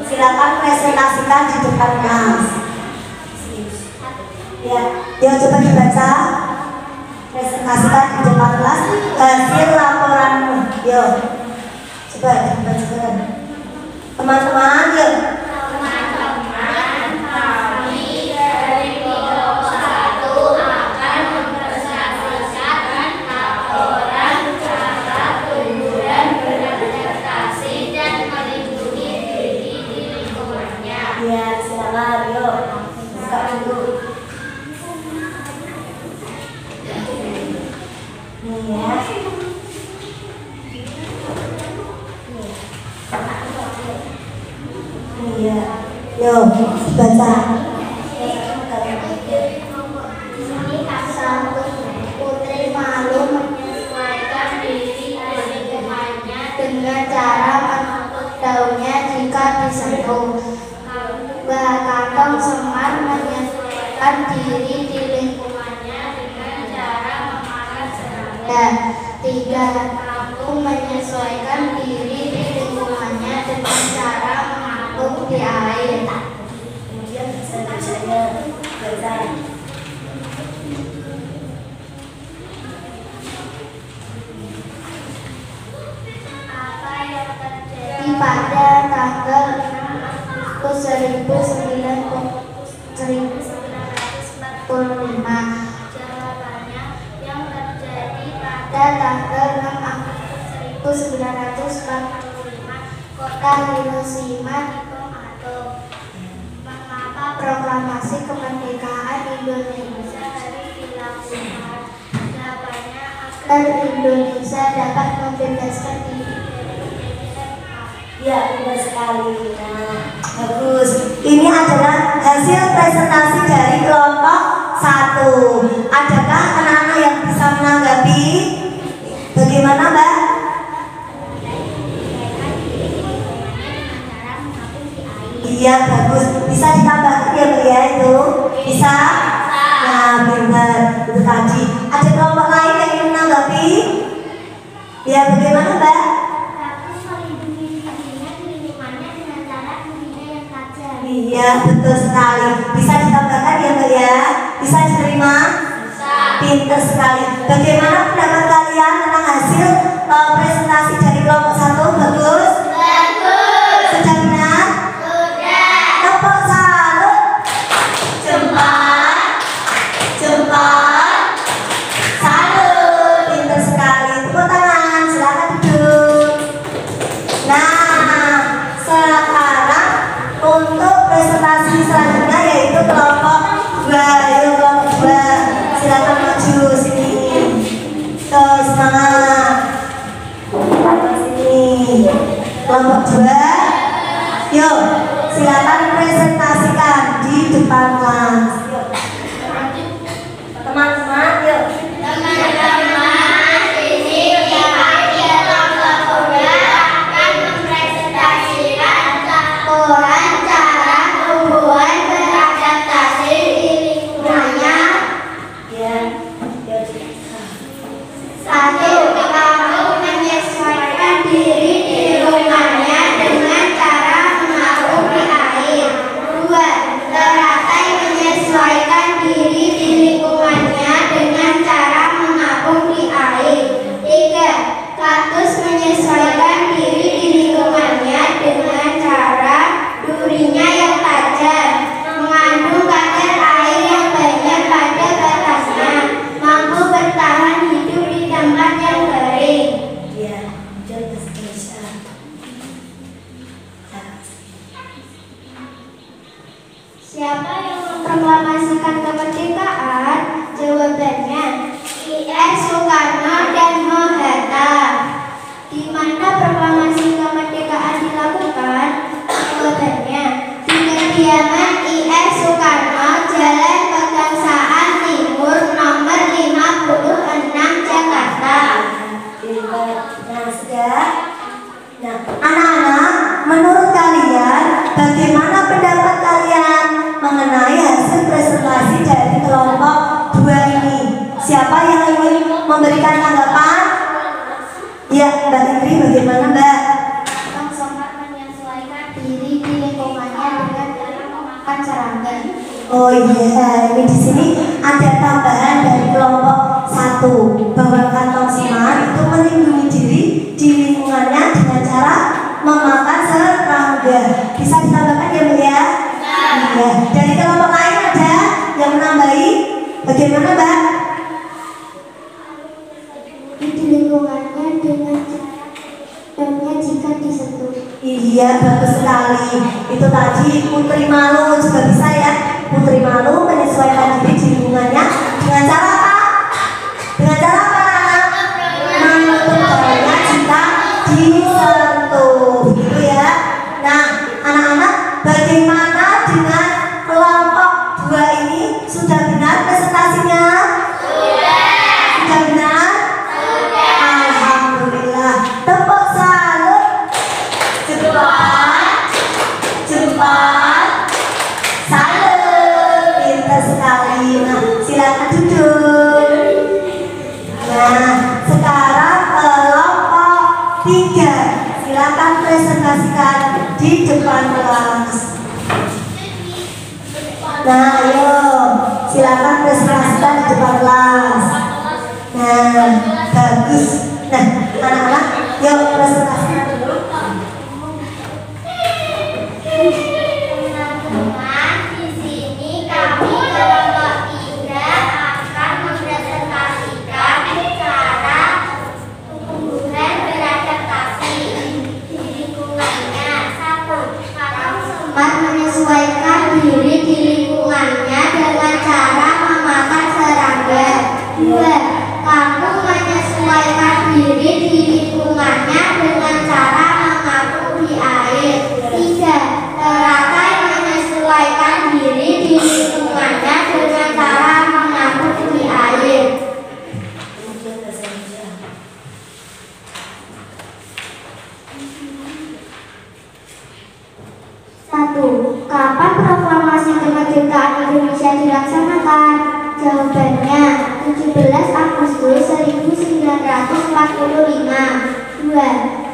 C: silakan presentasikan di depan kelas. Ya, yo coba dibaca. Presentasikan di depan kelas hasil laporanmu. Yo, coba dibacakan. Teman-teman, yuk. Teman-teman, kami dari kelompok 1 akan mempresentasikan laporan cara tumbuhan beradaptasi dan melindungi diri di lingkungannya. Ya, silakan, yuk. Buka dulu. Ya. Iya. Yo, baca.
B: Putri malu menyesuaikan diri di lingkungannya dengan cara menutup daunnya jika disentuh. Mbak Kantong Semar menyesuaikan diri di lingkungannya dengan cara memakan serangga. 3. Kampung menyesuaikan diri di lingkungannya dengan cara mengapung di air.
C: Kemudian presentasinya baca.
B: pada tanggal 1945. Jawabannya yang terjadi pada tanggal 6 Agustus 1945, kota Hiroshima dibom atom. Mengapa proklamasi kemerdekaan Indonesia harus dilakukan? Jawabannya agar Indonesia dapat membebaskan diri dari jajahan.
C: Ya, benar sekali. Nah, bagus. Ini adalah hasil presentasi dari kelompok 1. Adakah anak-anak yang bisa menanggapi? Bagaimana, Mbak? Iya, bagus. Bisa ditambahkan ya, Mbak ya itu? Bisa? Nah, benar. Itu tadi. Ada kelompok lain yang ingin menanggapi? Ya, bagaimana, Mbak? Iya, betul sekali. Bisa ditambahkan ya, Mbak ya? Bisa diterima? Bisa. Pintar sekali. Bagaimana pendapat kalian tentang hasil presentasi dari kelompok 1? Bagus? Bagus. Sudah benar? Sudah. Tepuk salut. Cepat. Cepat. Salut. Pintar sekali. Tepuk tangan. Silakan duduk. Nah, sekarang untuk presentasi selanjutnya yaitu kelompok 2. Yuk kelompok 2, silakan maju sini. Tuh, semangat. Sini. Kelompok 2. Yuk, silakan presentasikan di depan kelas. Teman-teman, yuk.
B: Teman-teman, ini kelompok 2 akan mempresentasikan laporan cara tumbuhan beradaptasi di lingkungannya.
C: Ya.
B: 1. Kamu menyesuaikan diri di lingkungannya dengan cara menabung di air. 2. Teratai menyesuaikan diri di lingkungannya dengan cara menabung di air. 3. Kaktus menyesuaikan diri di lingkungannya dengan cara durinya yang tajam, mengandung kadar air yang banyak pada batangnya, mampu bertahan hidup di tempat yang kering.
C: Ya, jadi bisa.
B: Siapa yang memproklamasikan kemerdekaan? Jawabannya I.R. Soekarno dan Hatta. Di mana proklamasi kemerdekaan dilakukan? Jawabannya di kediaman I.R. Soekarno, Jalan Pegangsaan Timur, nomor 56, Jakarta.
C: Nah, sudah. Nah, anak-anak, menurut kalian bagaimana pendapat kalian mengenai hasil presentasi dari kelompok 2 ini? Siapa yang ingin memberikan tanggapan? Ya, Mbak Indri, bagaimana, Mbak?
B: Bang Somad menyesuaikan diri di lingkungannya dengan cara memakan serangga.
C: Oh iya, ini di sini ada tambahan dari kelompok 1 bahwa kantong semar itu melindungi diri di lingkungannya dengan cara memakan serangga. Bisa ditambahkan ya, Mbak ya? Iya. Dari kelompok lain ada yang menambahi? Bagaimana, Mbak?
B: Di lingkungannya dengan cara jika disentuh.
C: Iya, bagus sekali. Itu tadi Putri Malu juga bisa ya. Putri Malu menyesuaikan diri di lingkungannya dengan cara apa? Dengan cara apa, anak? Menutup baunya jika disentuh. Begitu ya. Nah, anak-anak, bagaimana dengan kelompok 2 ini? Sudah benar presentasinya? Sudah benar? Alhamdulillah. Tepuk salut. Cepat. Cepat. Salut. Pintar sekali. Nah, silakan duduk. Nah, sekarang kelompok 3. Silakan presentasikan di depan kelas. Nah, ayo. Silakan presentasikan di depan kelas. Nah, bagus. Nah, anak-anak, yuk presentasikan dulu.
B: 2. Kamu menyesuaikan diri di lingkungannya dengan cara mengapung di air. 3. Teratai menyesuaikan diri di lingkungannya dengan cara mengapung di air. 1. Kapan proklamasi kemerdekaan Indonesia dilaksanakan? Jawabannya 17 Agustus 1945. 2.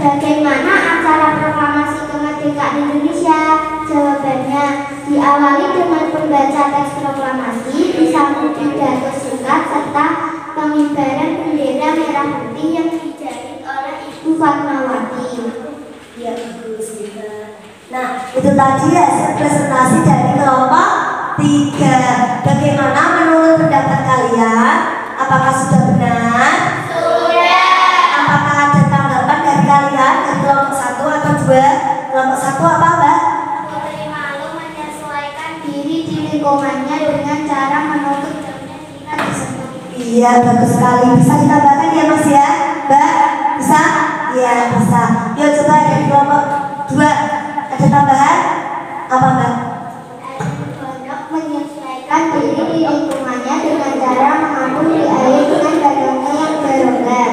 B: Bagaimana acara proklamasi kemerdekaan Indonesia? Jawabannya diawali dengan pembaca teks proklamasi, disambut pidato singkat serta pengibaran bendera merah putih yang dijahit oleh Ibu Fatmawati.
C: Ya, bagus kita. Nah, itu tadi hasil presentasi dari kelompok 3. Bagaimana menurut pendapat kalian? Apakah sudah benar?
B: Sudah.
C: Apakah ada tanggapan dari kalian dari kelompok 1 atau 2? Kelompok 1 apa, Mbak?
B: Putri Malu menyesuaikan diri di lingkungannya dengan cara menutup jamnya jika disebut.
C: Iya, bagus sekali. Bisa ditambahkan ya, Mas ya? Mbak, bisa? Iya, bisa. Yuk coba dari kelompok 2. Ada tambahan? Apa, Mbak?
B: Pondok menyesuaikan diri di lingkungannya dengan cara mengapung di air dengan badannya yang berlonggar.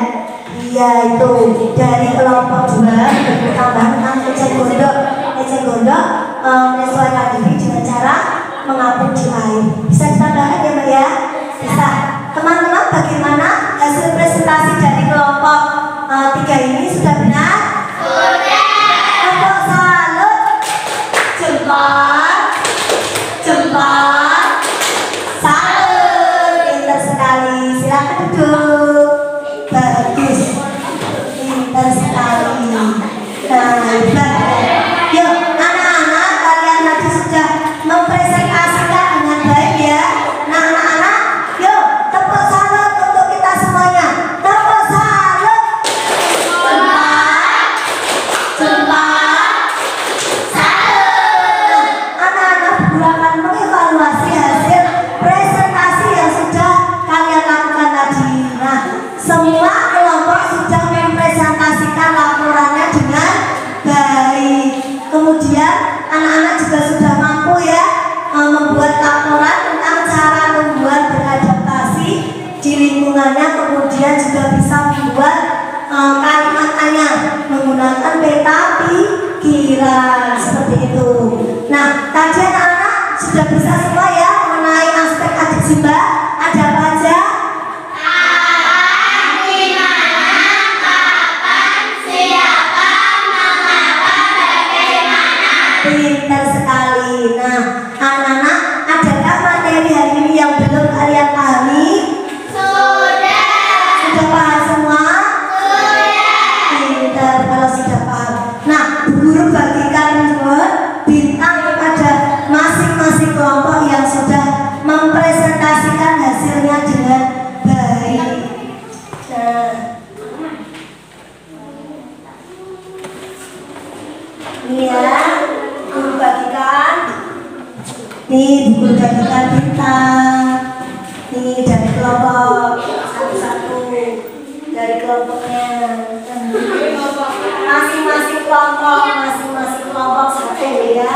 C: Iya, itu dari kelompok 2 ditambah tentang eceng gondok. Eceng gondok menyesuaikan diri dengan cara mengapung di air. Bisa ditambahkan ya, Mbak ya? Bisa. Teman-teman, bagaimana hasil presentasi dari kelompok 3 ini? Sudah benar?
B: Sudah.
C: Tepuk salut. Jempol. Jempol. Salut. Pintar sekali. Silakan duduk. Bagus. Pintar sekali. Nah, hebat. Yuk, anak-anak, kalian tadi sudah mempresentasikan dengan baik ya. Nah, anak-anak, yuk tepuk salut untuk kita semuanya. Tepuk salut. Jempol. Salut. Anak-anak berdua akan mengevaluasi hasil presentasi yang sudah kalian lakukan tadi. Nah, semua kelompok sudah mempresentasikan laporannya dengan baik. Kemudian anak-anak juga sudah mampu ya membuat laporan tentang cara membuat beradaptasi di lingkungannya. Kemudian juga bisa membuat kalimat tanya menggunakan peta pikiran seperti itu. Nah, tadi anak-anak sudah bisa semua ya mengenai aspek adiksi Mbak. Ada apa aja? Pintar sekali. Nah, anak-anak, adakah materi hari ini yang belum kalian pahami?
B: Sudah.
C: Sudah paham semua?
B: Sudah.
C: Pintar kalau sudah paham. Nah, Bu Guru bagikan bintang kepada masing-masing kelompok yang sudah mempresentasikan hasilnya dengan baik. Nah, ini ya, Guru bagikan. Nih, Bu Guru bagikan bintang. Nih dari kelompok satu-satu, dari kelompoknya. Masing-masing kelompok satu ya.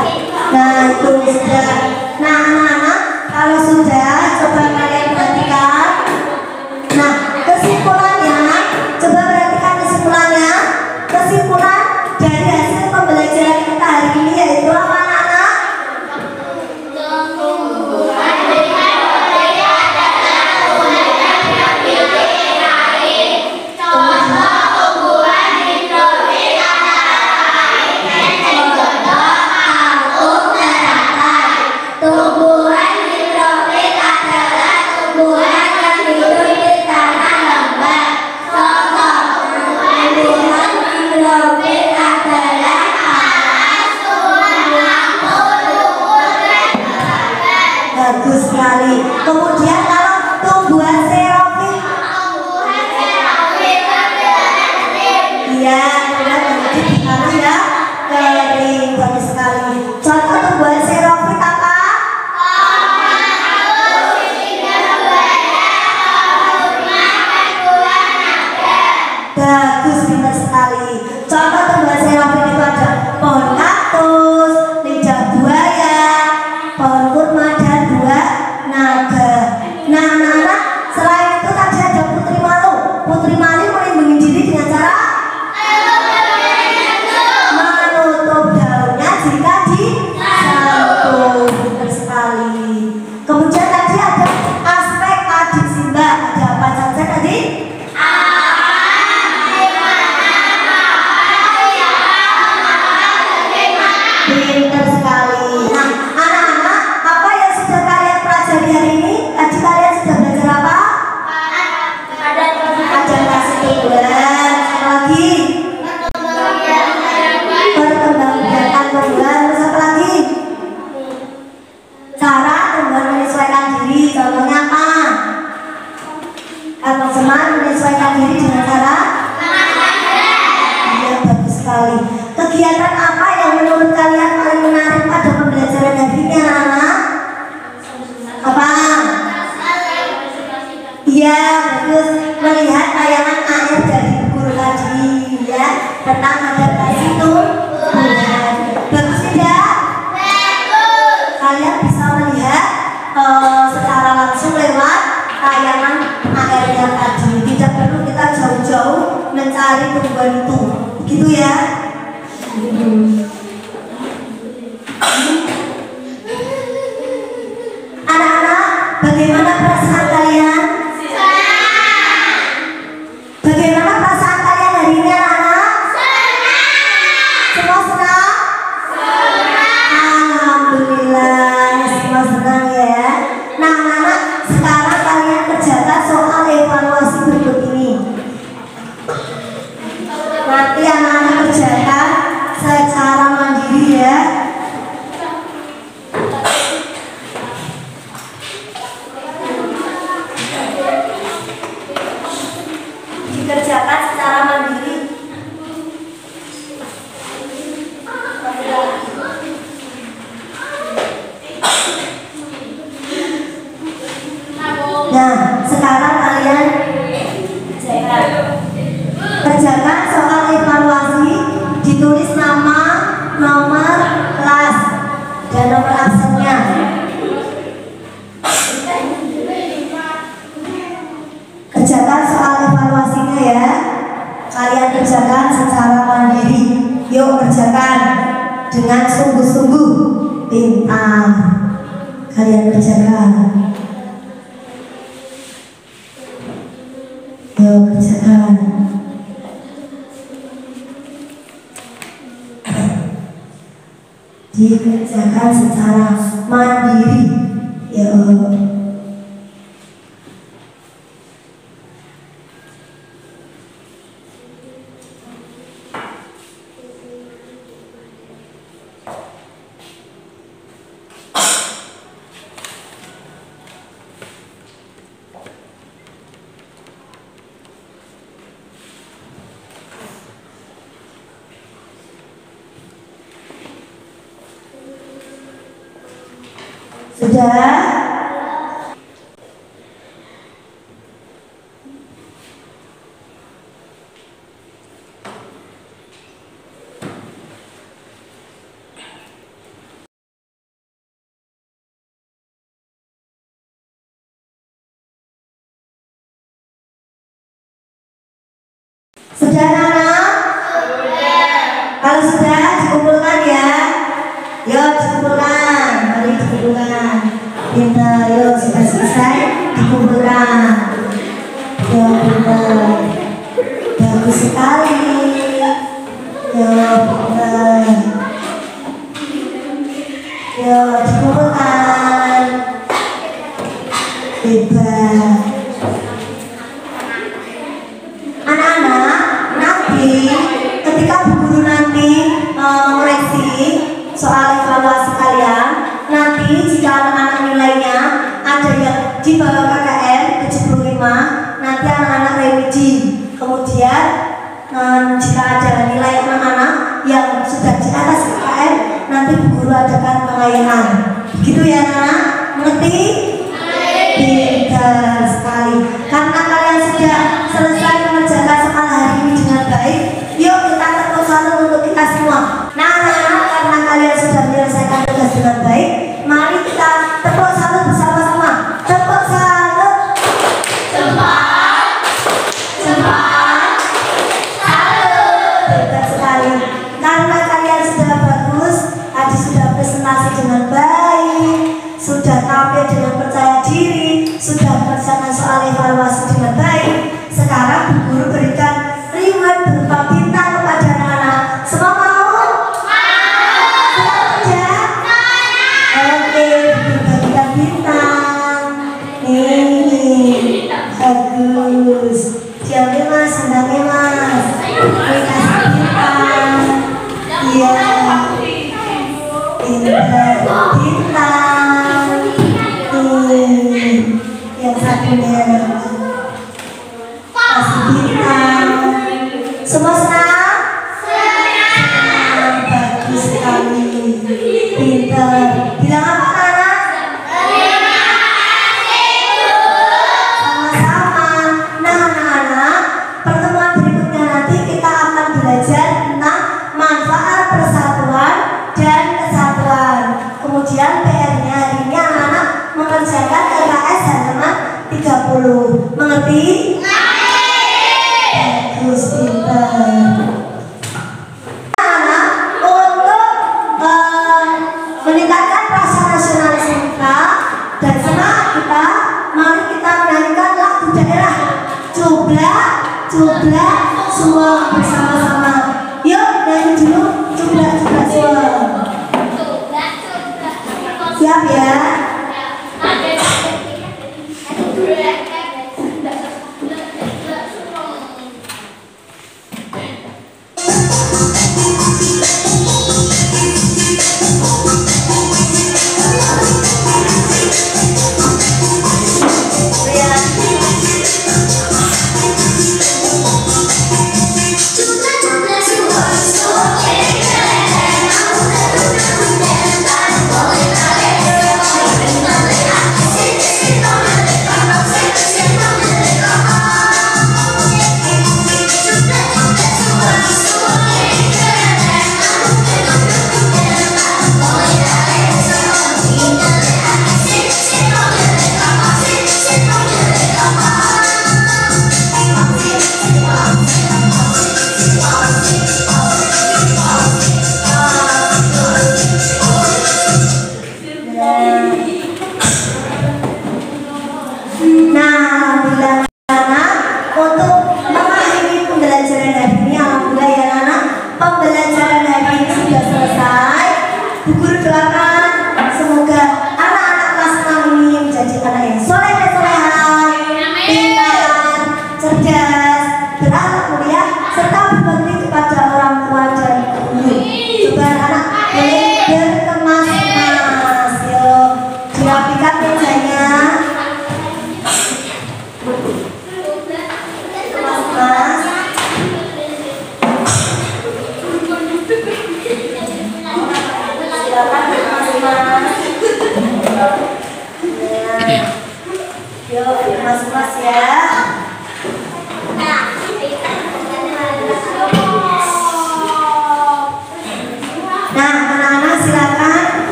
C: Nah, itu sudah. Nah, anak-anak, kalau sudah coba kalian perhatikan. Nah, kesimpulannya, coba perhatikan kesimpulannya. Kesimpulan dari hasil pembelajaran kita hari ini yaitu apa, anak-anak?
B: Tumbuhan hidrofit adalah
C: bagus, pintar sekali. Contoh tumbuhan xerophil itu ada pohon kaktus, lidah buaya, pohon kurma, dan buah naga. Nah anak-anak, selain itu tadi ada putri malu. Putri malu melindungi diri dengan cara menutup daunnya jika disentuh. Benar sekali. Kemudian tadi ada aspek adik Simba. Ada apa saja tadi? Pintar sekali. Nah anak-anak, apa yang sudah kalian pelajari hari ini? Tadi kalian sudah belajar apa? Adaptasi tumbuhan. Lagi perkembangbiakan tumbuhan. Terus apa lagi? Cara tumbuhan menyesuaikan diri. Contohnya apa? Kantong seman menyesuaikan diri dengan cara? Iya, bagus sekali. Kegiatan apa yang menurut kalian paling menarik pada pembelajaran hari ini, anak-anak? Apa? Iya, bagus. Melihat tayangan air dari guru tadi, ya, tentang adaptasi tumbuhan. Bagus tidak? Kalian bisa melihat secara langsung lewat tayangan airnya tadi. Tidak perlu kita jauh-jauh mencari tumbuhan itu, gitu ya. Anak-anak, bagaimana perasaan kalian? Bagaimana perasaan kalian hari ini, anak-anak? Semua senang? Alhamdulillah, semua senang ya. Nah anak-anak, sekarang kalian kerjakan soal evaluasi berikut ini. Nanti anak-anak kerjakan secara mandiri ya. Dikerjakan secara mandiri. Nah, sekarang kalian kerjakan soal evaluasi, ditulis nama, nomor kelas, dan nomor absennya. Kerjakan soal evaluasinya ya. Kalian kerjakan secara mandiri. Yuk kerjakan dengan sungguh-sungguh, pintar. Kalian kerjakan. Yuk kerjakan. Dikerjakan secara mandiri. Yuk. Sudah? Sudah anak? Kalau sudah dikumpulkan ya. Yuk dikumpulkan. Mari dikumpulkan. Pintar, yuk sudah selesai dikumpulkan. Yuk pintar. Bagus sekali. Yuk pintar. Yuk dikumpulkan. Hebat. Anak-anak, nanti ketika Bu Guru nanti mengoreksi soal evaluasi kalian, nanti jika anak-anak nilainya ada yang di bawah KKM 75, nanti anak-anak remedi. Kemudian jika ada nilai anak-anak yang sudah di atas KKM, nanti Bu Guru adakan pengayaan. Begitu ya anak-anak? Mengerti? Pintar sekali. Karena kalian sudah selesai mengerjakan soal hari ini dengan baik, mengerjakan soal evaluasi dengan baik. Sekarang Bu Guru berikan reward berupa bintang kepada anak-anak. Semua mau? Kerja? Oke, bagikan bintang. Nih, bagus. Siapnya Mas, senangnya Mas. Kasih bintang. Iya. Bintang. Yang satunya. Kasih bintang. Semua senang? Senang. Bagus sekali. Pintar. Bilang apa anak? Terima kasih Bu. Sama-sama. Nah anak-anak, pertemuan berikutnya nanti kita akan belajar tentang manfaat persatuan dan kesatuan. Kemudian PR-nya hari ini anak-anak mengerjakan LKS halaman 30. Mengerti? Bagus, pintar. Anak-anak, untuk meningkatkan rasa nasionalis kita dan semangat kita, mari kita menyanyikan lagu daerah. Coblak, coblak, semua bersama-sama. Yuk, nyanyi dulu. Coblak, coblak, semua. Siap ya?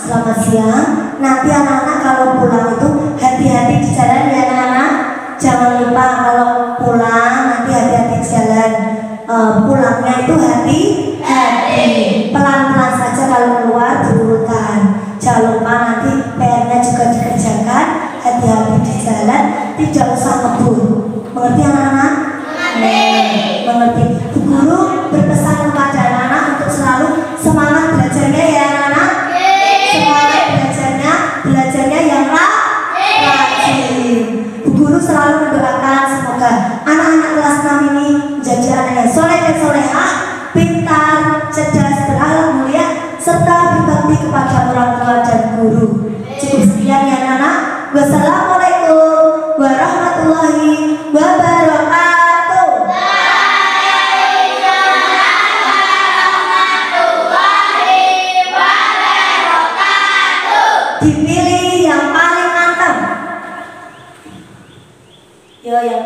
C: Selamat siang. Nanti anak-anak kalau pulang itu hati-hati di jalan ya anak-anak. Jangan lupa kalau pulang nanti hati-hati di jalan. Pulangnya itu hati-hati. Pelan-pelan saja kalau keluar berurutan. Jangan lupa tidak usah ngebul. Mengerti anak-anak? Mengerti. Bu guru berpesan kepada anak-anak untuk selalu semangat belajarnya ya anak-anak. Semangat belajarnya yang rajin. Bu guru selalu mendoakan semoga anak-anak kelas 6 ini menjadi anak yang soleh dan solehah, pintar, cerdas, berakhlak mulia, serta berbakti kepada orang tua dan guru. Cukup sekian ya anak-anak. Wassalamualaikum warahmatullahi wabarakatuh. Dipilih yang paling mantap. Yo yang